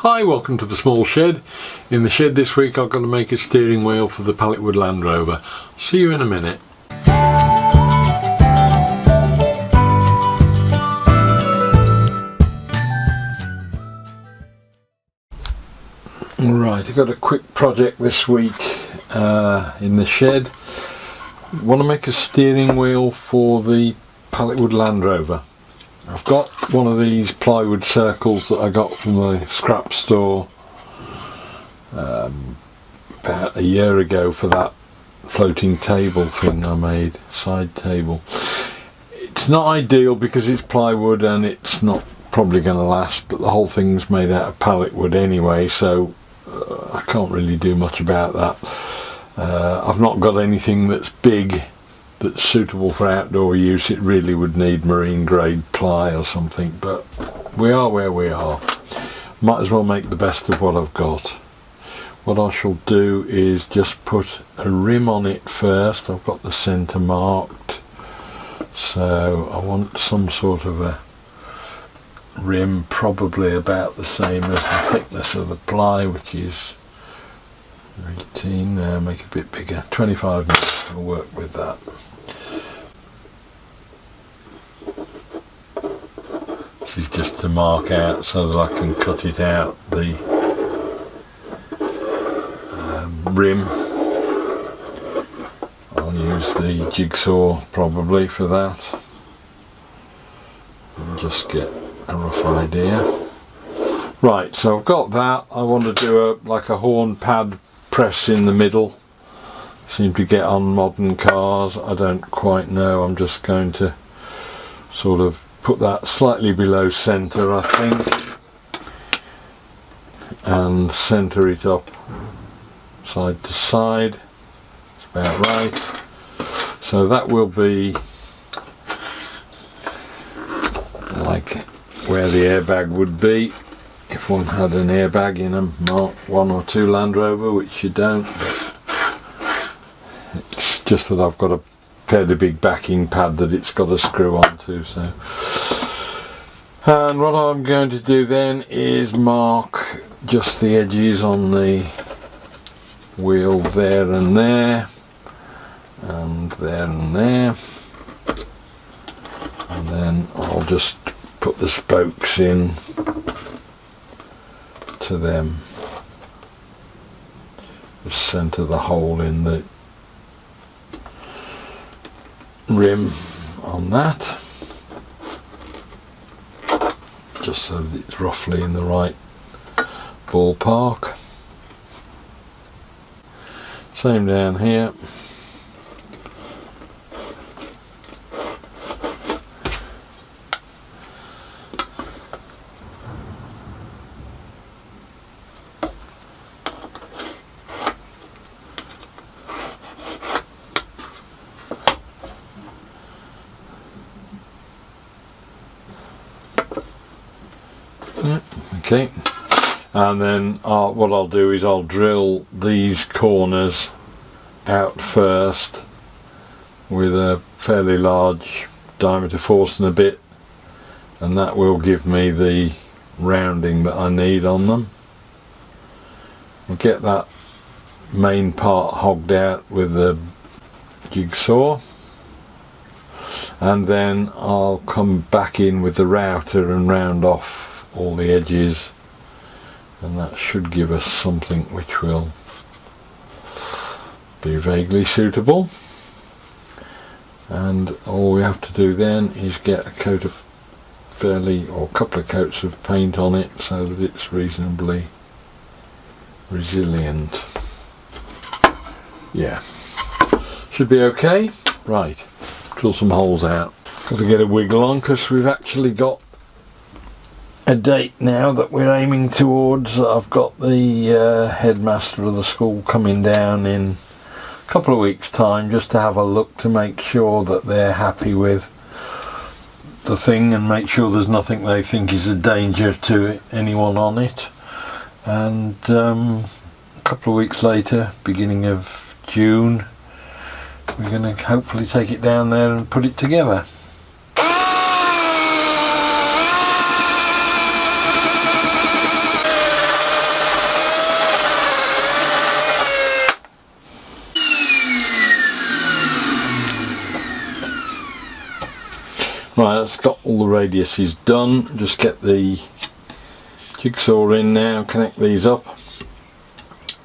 Hi, welcome to the small shed. In the shed this week I've got to make a steering wheel for the pallet wood Land Rover. See you in a minute. Right, I've got a quick project this week in the shed. Want to make a steering wheel for the pallet wood Land Rover. I've got one of these plywood circles that I got from the scrap store about a year ago for that floating table thing I made, side table. It's not ideal because it's plywood and it's not probably going to last, but the whole thing's made out of pallet wood anyway, so I can't really do much about that. I've not got anything that's big that's suitable for outdoor use. It really would need marine grade ply or something, but we are where we are. Might as well make the best of what I've got. What I shall do is just put a rim on it first. I've got the centre marked, so I want some sort of a rim, probably about the same as the thickness of the ply, which is 18, make it a bit bigger, 25 mil will work with that. This is just to mark out so that I can cut it out, the rim. I'll use the jigsaw probably for that and just get a rough idea. Right, so I've got that. I want to do like a horn pad press in the middle. Seem to get on modern cars, I don't quite know. I'm just going to sort of put that slightly below centre, I think, and centre it up side to side. It's about right. So that will be like where the airbag would be if one had an airbag in a Mark 1 or 2 Land Rover, which you don't. It's just that I've got a fairly big backing pad that it's got to screw onto. So, and what I'm going to do then is mark just the edges on the wheel there and there and there and there, and then I'll just put the spokes in to them, just centre the hole in the rim on that, just so that it's roughly in the right ballpark. Same down here. Okay, and then what I'll do is I'll drill these corners out first with a fairly large diameter Forstner bit, and that will give me the rounding that I need on them. I'll get that main part hogged out with the jigsaw, and then I'll come back in with the router and round off all the edges, and that should give us something which will be vaguely suitable. And all we have to do then is get a coat of or a couple of coats of paint on it so that it's reasonably resilient. Yeah, should be okay. Right, drill some holes out. Got to get a wiggle on because we've actually got a date now that we're aiming towards. I've got the headmaster of the school coming down in a couple of weeks' time just to have a look to make sure that they're happy with the thing and make sure there's nothing they think is a danger to anyone on it. And a couple of weeks later, beginning of June, we're going to hopefully take it down there and put it together. got all the radiuses done. Just get the jigsaw in now, connect these up.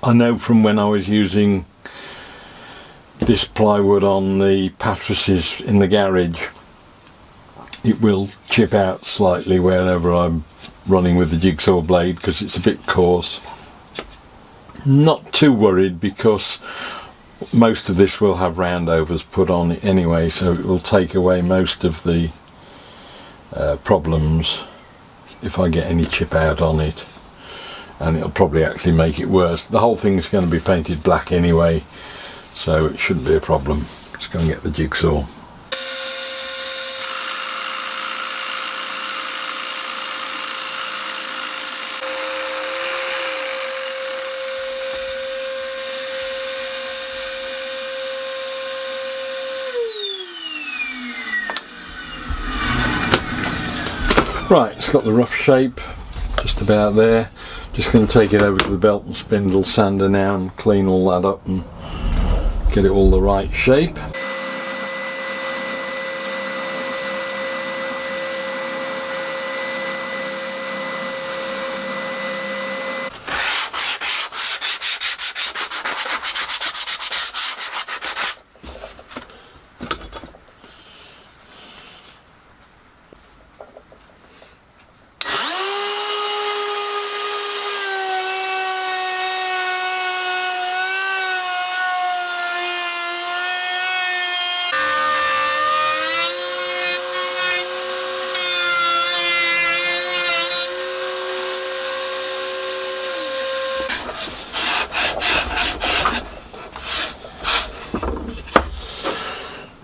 I know from when I was using this plywood on the mattresses in the garage, it will chip out slightly wherever I'm running with the jigsaw blade because it's a bit coarse. Not too worried because most of this will have roundovers put on it anyway, so it will take away most of the problems if I get any chip out on it, and it'll probably actually make it worse. The whole thing's going to be painted black anyway, so it shouldn't be a problem. Let's go and get the jigsaw. Right, it's got the rough shape just about there. Just going to take it over to the belt and spindle sander now and clean all that up and get it all the right shape.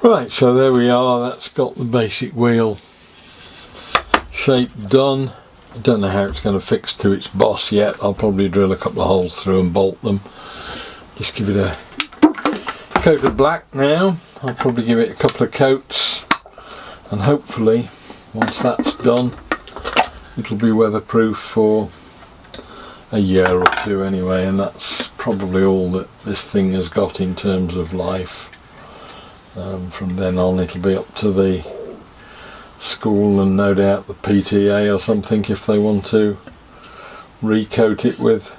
Right, so there we are. That's got the basic wheel shape done. I don't know how it's going to fix to its boss yet. I'll probably drill a couple of holes through and bolt them. Just give it a coat of black now. I'll probably give it a couple of coats, and hopefully once that's done it'll be weatherproof for a year or two anyway, and that's probably all that this thing has got in terms of life. From then on it'll be up to the school and no doubt the PTA or something if they want to recoat it with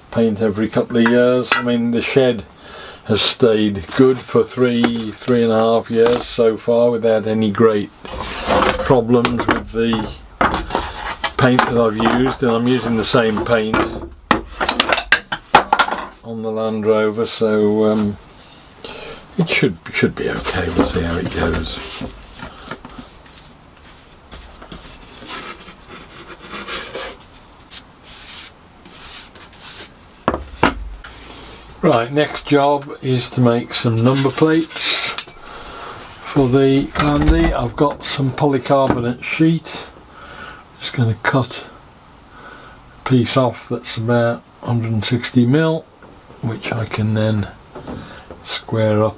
paint every couple of years. I mean, the shed has stayed good for three and a half years so far without any great problems with the paint that I've used, and I'm using the same paint on the Land Rover, so it should be okay. We'll see how it goes. Right, next job is to make some number plates for the Landy. I've got some polycarbonate sheet. Just going to cut a piece off that's about 160mm, which I can then square up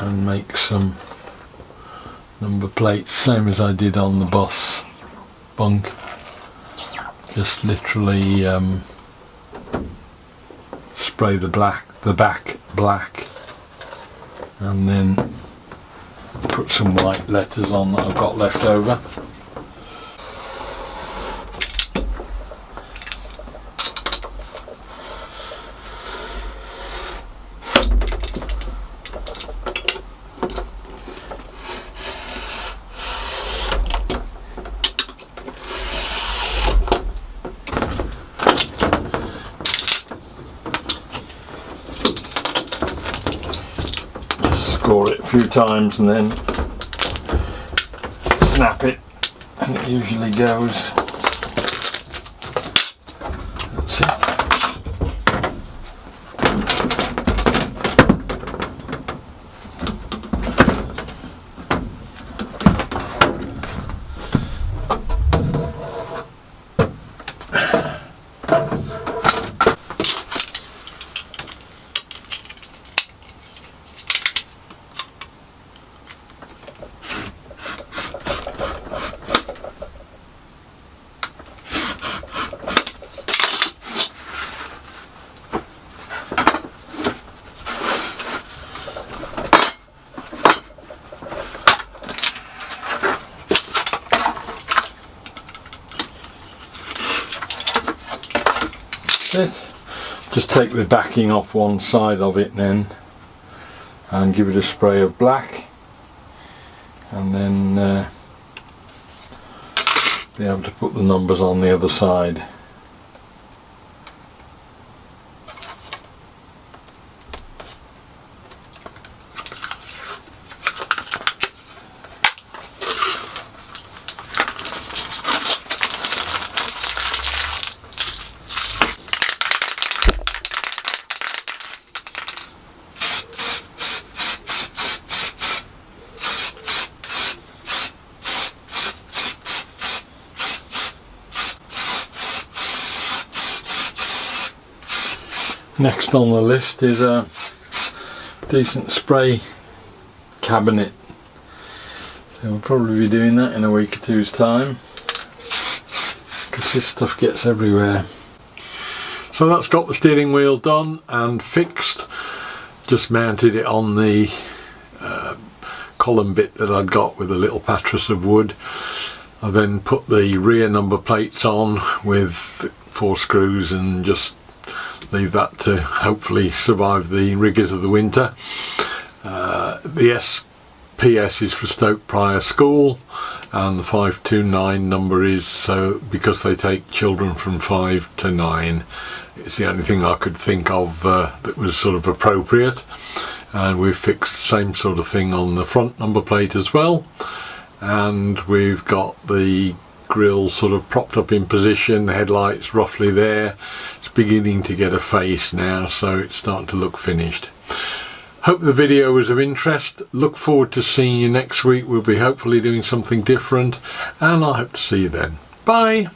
and make some number plates, same as I did on the bus bunk. Just literally spray the back black and then put some white letters on that I've got left over. Score it a few times and then snap it, and it usually goes. That's it. That's it. Just take the backing off one side of it then and give it a spray of black, and then be able to put the numbers on the other side. Next on the list is a decent spray cabinet, so we'll probably be doing that in a week or two's time because this stuff gets everywhere. So that's got the steering wheel done and fixed. Just mounted it on the column bit that I'd got with a little patras of wood. I then put the rear number plates on with 4 screws and just leave that to hopefully survive the rigours of the winter. The SPS is for Stoke Prior School, and the 529 number is so because they take children from 5 to 9. It's the only thing I could think of that was sort of appropriate, and we've fixed the same sort of thing on the front number plate as well, and we've got the grille sort of propped up in position, the headlights roughly there. It's beginning to get a face now, so it's starting to look finished. Hope the video was of interest. Look forward to seeing you next week. We'll be hopefully doing something different, and I hope to see you then. Bye.